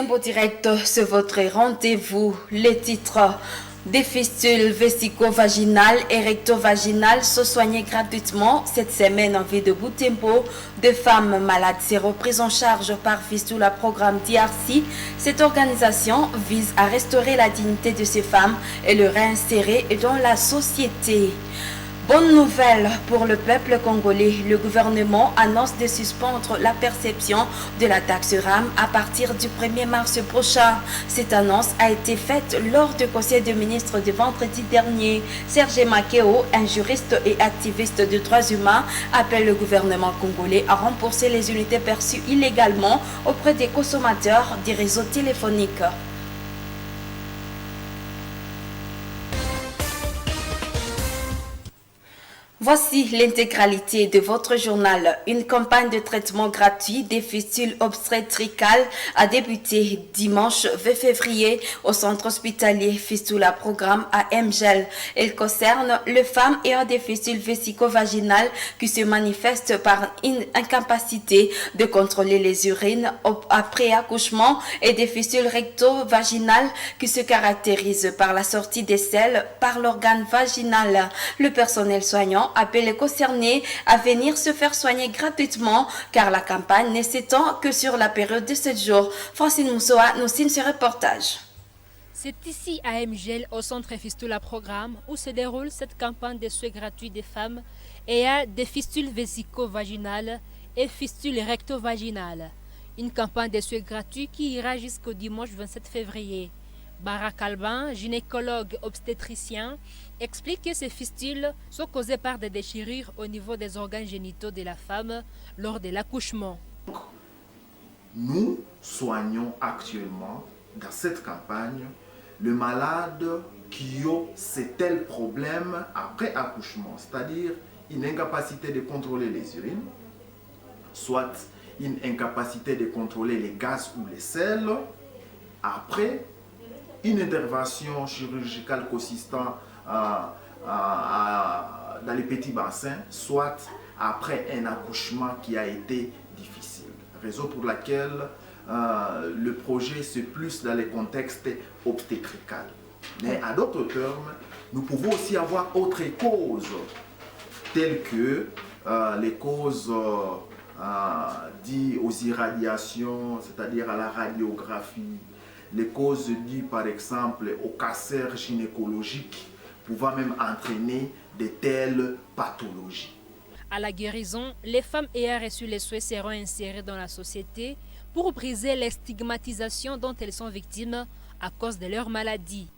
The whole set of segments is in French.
Boutembo Direct, c'est votre rendez-vous. Les titres des fistules vésico-vaginales et recto-vaginales sont soignés gratuitement cette semaine en ville de Boutembo. Des femmes malades seront prises en charge par Fistula Programme DRC. Cette organisation vise à restaurer la dignité de ces femmes et les réinsérer dans la société. Bonne nouvelle pour le peuple congolais. Le gouvernement annonce de suspendre la perception de la taxe RAM à partir du 1er mars prochain. Cette annonce a été faite lors du conseil des ministres de vendredi dernier. Serge Makeo, un juriste et activiste de droits humains, appelle le gouvernement congolais à rembourser les unités perçues illégalement auprès des consommateurs des réseaux téléphoniques. Voici l'intégralité de votre journal. Une campagne de traitement gratuit des fistules obstétricales a débuté dimanche 20 février au centre hospitalier Fistula Programme à Mgel. Elle concerne les femmes ayant des fistules vésico-vaginales qui se manifestent par une incapacité de contrôler les urines après accouchement et des fistules recto-vaginales qui se caractérisent par la sortie des selles par l'organe vaginal. Le personnel soignant appelle les concernés à venir se faire soigner gratuitement car la campagne ne s'étend que sur la période de 7 jours. Francine Moussoa nous signe ce reportage. C'est ici à Mgel, au centre Fistula Programme, où se déroule cette campagne de soins gratuits des femmes ayant des fistules vésico-vaginales et fistules recto-vaginales. Une campagne de soins gratuits qui ira jusqu'au dimanche 27 février. Barak Alban, gynécologue obstétricien, explique que ces fistules sont causées par des déchirures au niveau des organes génitaux de la femme lors de l'accouchement. Nous soignons actuellement, dans cette campagne, le malade qui a ces tels problèmes après accouchement, c'est-à-dire une incapacité de contrôler les urines, soit une incapacité de contrôler les gaz ou les sels, après une intervention chirurgicale consistant dans les petits bassins, soit après un accouchement qui a été difficile. Raison pour laquelle le projet c'est plus dans les contextes obstétricaux. Mais à d'autres termes, nous pouvons aussi avoir autres causes, telles que les causes dues aux irradiations, c'est-à-dire à la radiographie, les causes dues par exemple au cancer gynécologique pouvant même entraîner de telles pathologies. À la guérison, les femmes ayant reçu les soins seront insérées dans la société pour briser les stigmatisations dont elles sont victimes à cause de leur maladie.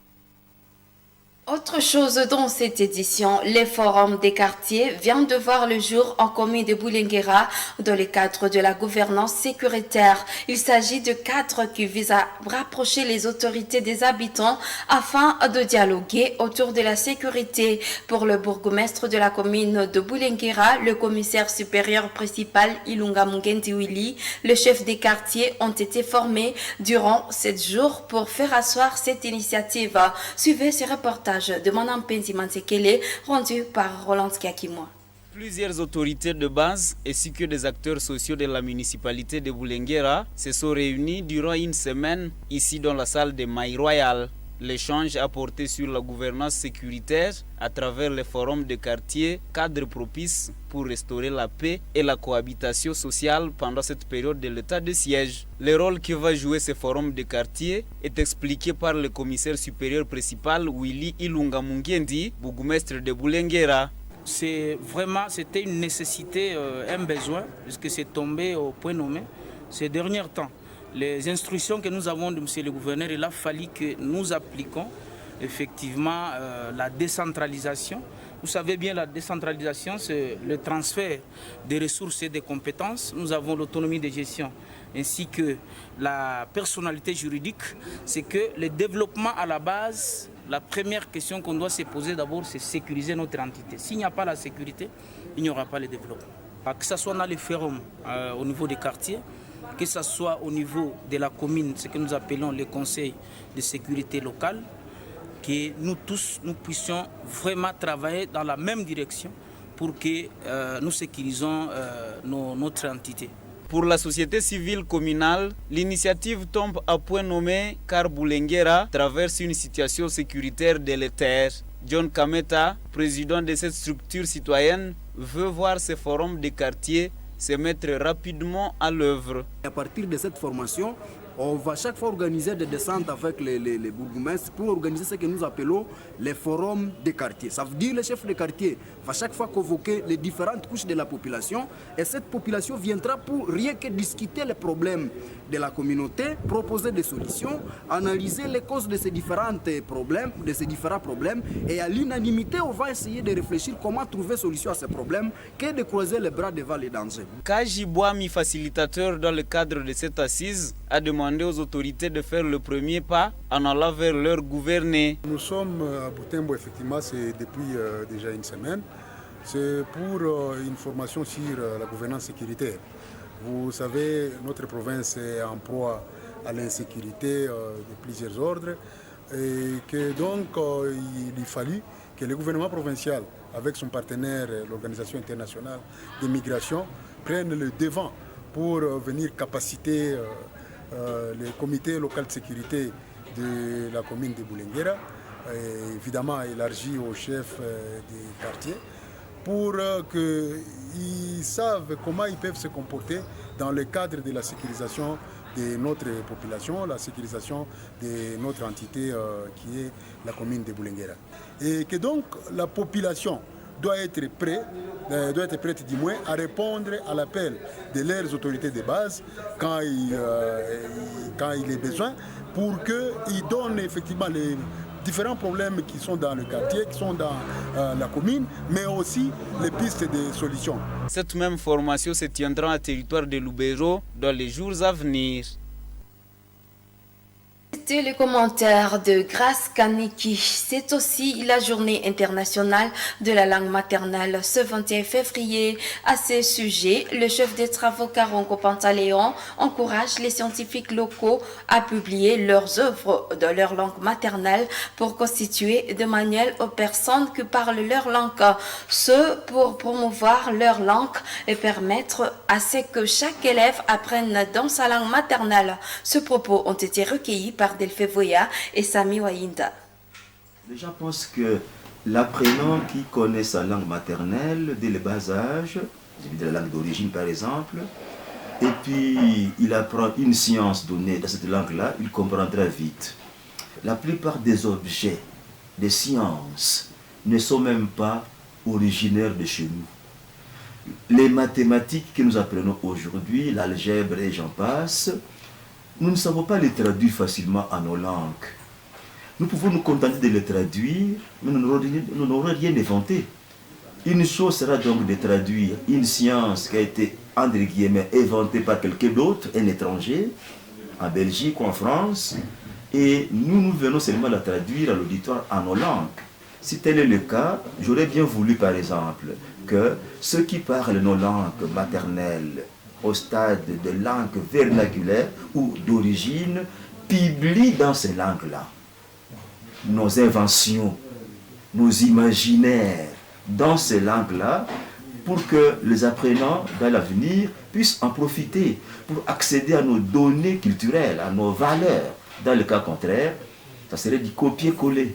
Autre chose dans cette édition, les forums des quartiers viennent de voir le jour en commune de Boulenguera dans le cadre de la gouvernance sécuritaire. Il s'agit de 4 qui visent à rapprocher les autorités des habitants afin de dialoguer autour de la sécurité. Pour le bourgmestre de la commune de Boulenguera, le commissaire supérieur principal Ilunga Mungendi Willy, le chef des quartiers ont été formés durant 7 jours pour faire asseoir cette initiative. Suivez ce reportage de Madame Penzi Mansekele, rendu par Roland Kiakimoa. Plusieurs autorités de base ainsi que des acteurs sociaux de la municipalité de Boulenguera se sont réunis durant une semaine ici dans la salle de Maï Royal. L'échange a porté sur la gouvernance sécuritaire à travers les forums de quartier, cadre propice pour restaurer la paix et la cohabitation sociale pendant cette période de l'état de siège. Le rôle que va jouer ce forum de quartier est expliqué par le commissaire supérieur principal Willy Ilunga Mungendi, bourgmestre de Boulenguera. C'était une nécessité, un besoin, puisque c'est tombé au point nommé ces derniers temps. Les instructions que nous avons de M. le gouverneur, il a fallu que nous appliquions effectivement la décentralisation. Vous savez bien, la décentralisation, c'est le transfert des ressources et des compétences. Nous avons l'autonomie de gestion ainsi que la personnalité juridique. C'est que le développement à la base, la première question qu'on doit se poser d'abord, c'est sécuriser notre entité. S'il n'y a pas la sécurité, il n'y aura pas le développement. Que ce soit dans les forums au niveau des quartiers, que ce soit au niveau de la commune, ce que nous appelons le conseil de sécurité locale, que nous tous, nous puissions vraiment travailler dans la même direction pour que nous sécurisons notre entité. Pour la société civile communale, l'initiative tombe à point nommé car Bulengera traverse une situation sécuritaire délétère. John Kameta, président de cette structure citoyenne, veut voir ces forums de quartier se mettre rapidement à l'œuvre. À partir de cette formation, on va chaque fois organiser des descentes avec les bourgmestres pour organiser ce que nous appelons les forums de quartier. Ça veut dire que le chef de quartier va chaque fois convoquer les différentes couches de la population et cette population viendra pour rien que discuter les problèmes de la communauté, proposer des solutions, analyser les causes de ces différents problèmes et à l'unanimité, on va essayer de réfléchir comment trouver solution à ces problèmes que de croiser les bras devant les dangers. Kaji Boami, facilitateur dans le cadre de cette assise, a demandé aux autorités de faire le premier pas en allant vers leur gouverner. Nous sommes à Butembo, effectivement, c'est depuis déjà une semaine. C'est pour une formation sur la gouvernance sécuritaire. Vous savez, notre province est en proie à l'insécurité de plusieurs ordres et que donc il fallut que le gouvernement provincial, avec son partenaire, l'Organisation internationale des migrations, prenne le devant pour venir capaciter le comité local de sécurité de la commune de Bulengera, évidemment élargi aux chefs des quartiers, pour qu'ils savent comment ils peuvent se comporter dans le cadre de la sécurisation de notre population, la sécurisation de notre entité qui est la commune de Bulengera. Et que donc la population doit être prête du moins à répondre à l'appel de leurs autorités de base quand il est besoin pour qu'ils donnent effectivement les différents problèmes qui sont dans le quartier, qui sont dans la commune, mais aussi les pistes de solutions. Cette même formation se tiendra au territoire de Lubero dans les jours à venir. C'était le commentaire de Grace Kaniki. C'est aussi la journée internationale de la langue maternelle ce 21 février. À ce sujet, le chef des travaux Karongo Pantaléon encourage les scientifiques locaux à publier leurs œuvres dans leur langue maternelle pour constituer de manuels aux personnes qui parlent leur langue. Ce pour promouvoir leur langue et permettre à ce que chaque élève apprenne dans sa langue maternelle. Ces propos ont été recueillis par Delphi Voya et Sami Wainda. Les gens pensent que l'apprenant qui connaît sa langue maternelle dès le bas âge, de la langue d'origine par exemple, et puis il apprend une science donnée dans cette langue-là, il comprendra vite. La plupart des objets, des sciences, ne sont même pas originaires de chez nous. Les mathématiques que nous apprenons aujourd'hui, l'algèbre et j'en passe, nous ne savons pas les traduire facilement en nos langues. Nous pouvons nous contenter de les traduire, mais nous n'aurons rien inventé. Une chose sera donc de traduire une science qui a été, entre guillemets, inventée par quelqu'un d'autre, un étranger, en Belgique ou en France, et nous venons seulement la traduire à l'auditoire en nos langues. Si tel est le cas, j'aurais bien voulu, par exemple, que ceux qui parlent nos langues maternelles, au stade de langue vernaculaire ou d'origine, publient dans ces langues-là nos inventions, nos imaginaires dans ces langues-là pour que les apprenants dans l'avenir puissent en profiter pour accéder à nos données culturelles, à nos valeurs. Dans le cas contraire, ça serait du copier-coller.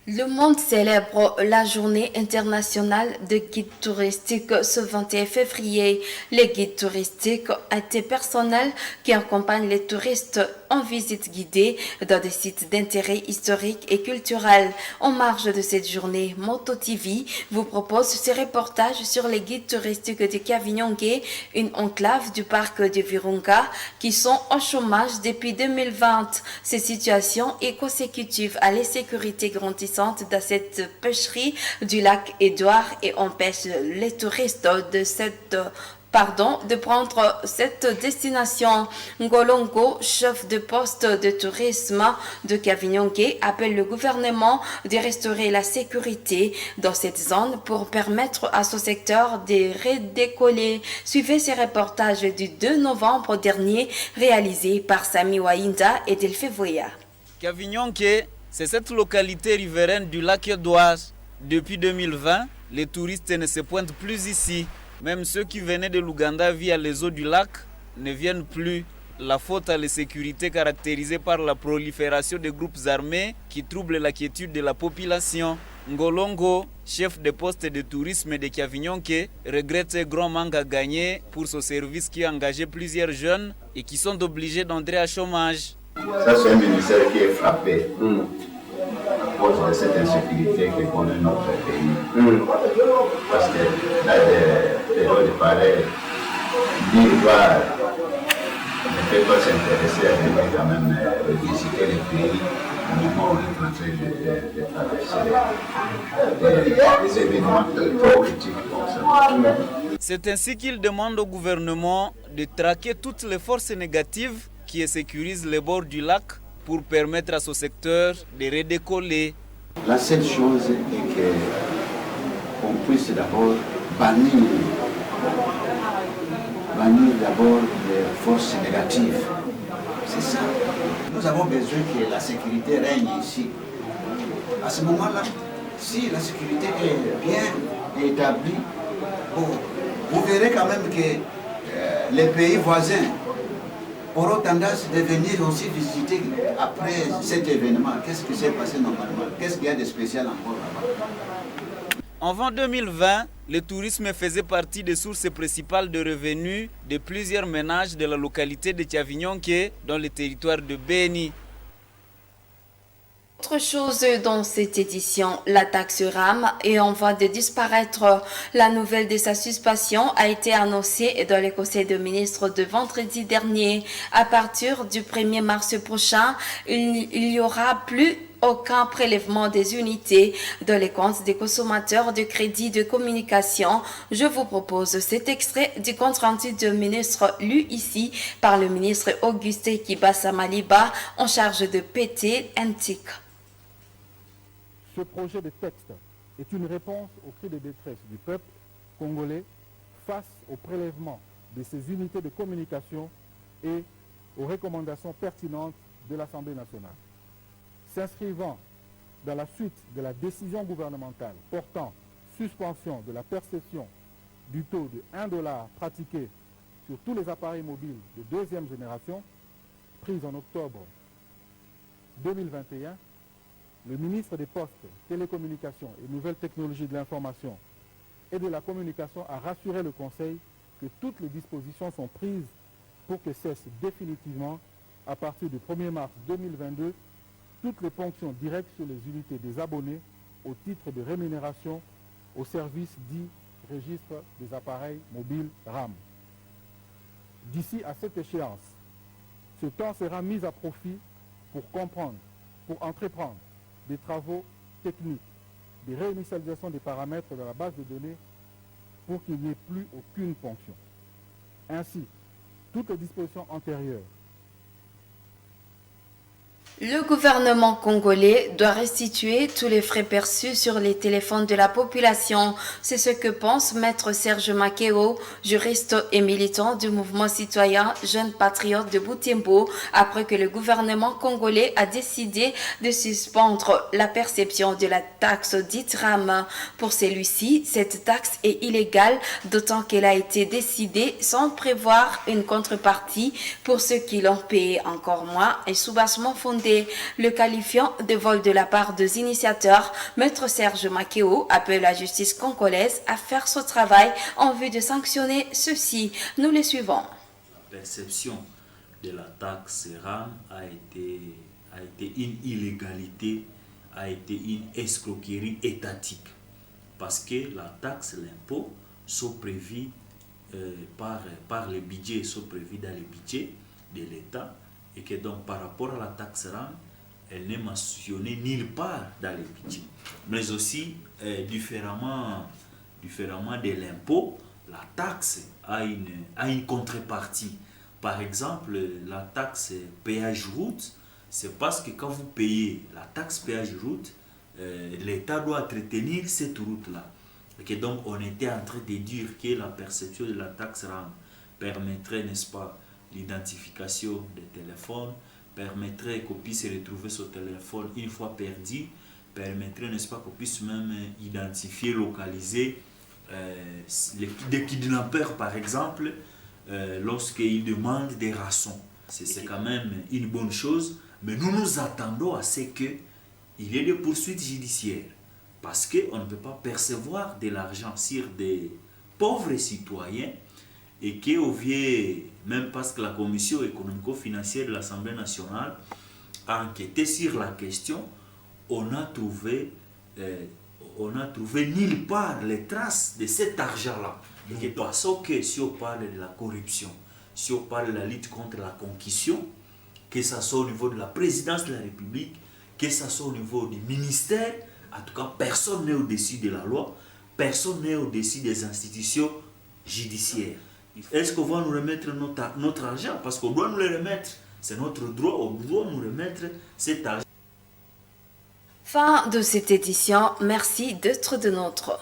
Le monde célèbre la journée internationale de guides touristiques ce 21 février. Les guides touristiques étaient personnels qui accompagnent les touristes en visite guidée dans des sites d'intérêt historique et culturel. En marge de cette journée, Moto TV vous propose ce reportage sur les guides touristiques de Kavinyongue, une enclave du parc de Virunga qui sont en chômage depuis 2020. Cette situation est consécutive à l'insécurité grandissante dans cette pêcherie du lac Édouard et empêche les touristes de prendre cette destination. Ngolongo, chef de poste de tourisme de Kavinyongue, appelle le gouvernement de restaurer la sécurité dans cette zone pour permettre à ce secteur de redécoller. Suivez ces reportages du 2 novembre dernier réalisés par Sami Wainda et Delphi Voya. Kavinyongue, c'est cette localité riveraine du lac Édouard. Depuis 2020, les touristes ne se pointent plus ici. Même ceux qui venaient de l'Ouganda via les eaux du lac ne viennent plus. La faute à l'insécurité caractérisée par la prolifération de groupes armés qui troublent la quiétude de la population. Ngolongo, chef de poste de tourisme de Kiavignonke, regrette un grand manque à gagner pour ce service qui a engagé plusieurs jeunes et qui sont obligés d'entrer à chômage. Ça, c'est un ministère qui est frappé à cause de cette insécurité que connaît notre pays. Parce que là, des périodes de pareil, l'Ivoire ne peut pas s'intéresser à venir quand même visiter les pays au moment où on est en train de traverser des événements trop critiques comme ça. C'est ainsi qu'il demande au gouvernement de traquer toutes les forces négatives qui sécurisent les bords du lac pour permettre à ce secteur de redécoller. La seule chose est qu'on puisse d'abord bannir d'abord les forces négatives. C'est ça. Nous avons besoin que la sécurité règne ici. À ce moment-là, si la sécurité est bien établie, vous verrez quand même que les pays voisins auront tendance de venir aussi visiter après cet événement. Qu'est-ce qui s'est passé normalement? Qu'est-ce qu'il y a de spécial encore là-bas? Avant 2020, le tourisme faisait partie des sources principales de revenus de plusieurs ménages de la localité de Kiavignonke dans le territoire de Beni. Autre chose dans cette édition, la taxe RAM est en voie de disparaître. La nouvelle de sa suspension a été annoncée dans le Conseil des ministres de vendredi dernier. À partir du 1er mars prochain, il n'y aura plus aucun prélèvement des unités dans les comptes des consommateurs de crédit de communication. Je vous propose cet extrait du compte rendu du ministre lu ici par le ministre Augustin Kibasa Maliba en charge de PT NTIC. Ce projet de texte est une réponse au cri de détresse du peuple congolais face au prélèvement de ces unités de communication et aux recommandations pertinentes de l'Assemblée nationale. S'inscrivant dans la suite de la décision gouvernementale portant suspension de la perception du taux de 1 $ pratiqué sur tous les appareils mobiles de deuxième génération, prise en octobre 2021, le ministre des Postes, Télécommunications et Nouvelles Technologies de l'Information et de la Communication a rassuré le Conseil que toutes les dispositions sont prises pour que cessent définitivement, à partir du 1er mars 2022, toutes les ponctions directes sur les unités des abonnés au titre de rémunération au service dit registre des appareils mobiles RAM. D'ici à cette échéance, ce temps sera mis à profit pour entreprendre des travaux techniques, des réinitialisations des paramètres de la base de données pour qu'il n'y ait plus aucune ponction. Ainsi, toutes les dispositions antérieures. Le gouvernement congolais doit restituer tous les frais perçus sur les téléphones de la population. C'est ce que pense Maître Serge Makeo, juriste et militant du mouvement citoyen Jeunes Patriotes de Butembo, après que le gouvernement congolais a décidé de suspendre la perception de la taxe dite RAM. Pour celui-ci, cette taxe est illégale, d'autant qu'elle a été décidée sans prévoir une contrepartie pour ceux qui l'ont payé, encore moins un soubassement fondé. Le qualifiant de vol de la part des initiateurs, Maître Serge Makeo appelle la justice congolaise à faire ce travail en vue de sanctionner ceux-ci. Nous les suivons. La perception de la taxe RAM a été une illégalité, a été une escroquerie étatique. Parce que la taxe, l'impôt, sont prévus par le budget, sont prévus dans le budget de l'État. Et que donc par rapport à la taxe RAM, elle n'est mentionnée nulle part dans le budget. Mais aussi, différemment de l'impôt, la taxe a une contrepartie. Par exemple, la taxe péage route, c'est parce que quand vous payez la taxe péage route, l'État doit entretenir cette route-là. Et que donc on était en train de dire que la perception de la taxe RAM permettrait, n'est-ce pas, l'identification des téléphones, permettrait qu'on puisse retrouver ce téléphone une fois perdu, permettrait, n'est-ce pas, qu'on puisse même identifier, localiser des kidnappeurs par exemple, lorsqu'ils demandent des rançons. C'est quand même une bonne chose, mais nous nous attendons à ce qu'il y ait des poursuites judiciaires. Parce qu'on ne peut pas percevoir de l'argent sur des pauvres citoyens et qu'au vieux, même parce que la Commission économico-financière de l'Assemblée nationale a enquêté sur la question, on a trouvé nulle part les traces de cet argent-là. Et parce que si on parle de la corruption, si on parle de la lutte contre la concussion, que ce soit au niveau de la présidence de la République, que ce soit au niveau du ministère, en tout cas, personne n'est au-dessus de la loi, personne n'est au-dessus des institutions judiciaires. Est-ce qu'on va nous remettre notre argent? Parce qu'on doit nous le remettre. C'est notre droit, on doit nous remettre cet argent. Fin de cette édition. Merci d'être de notre.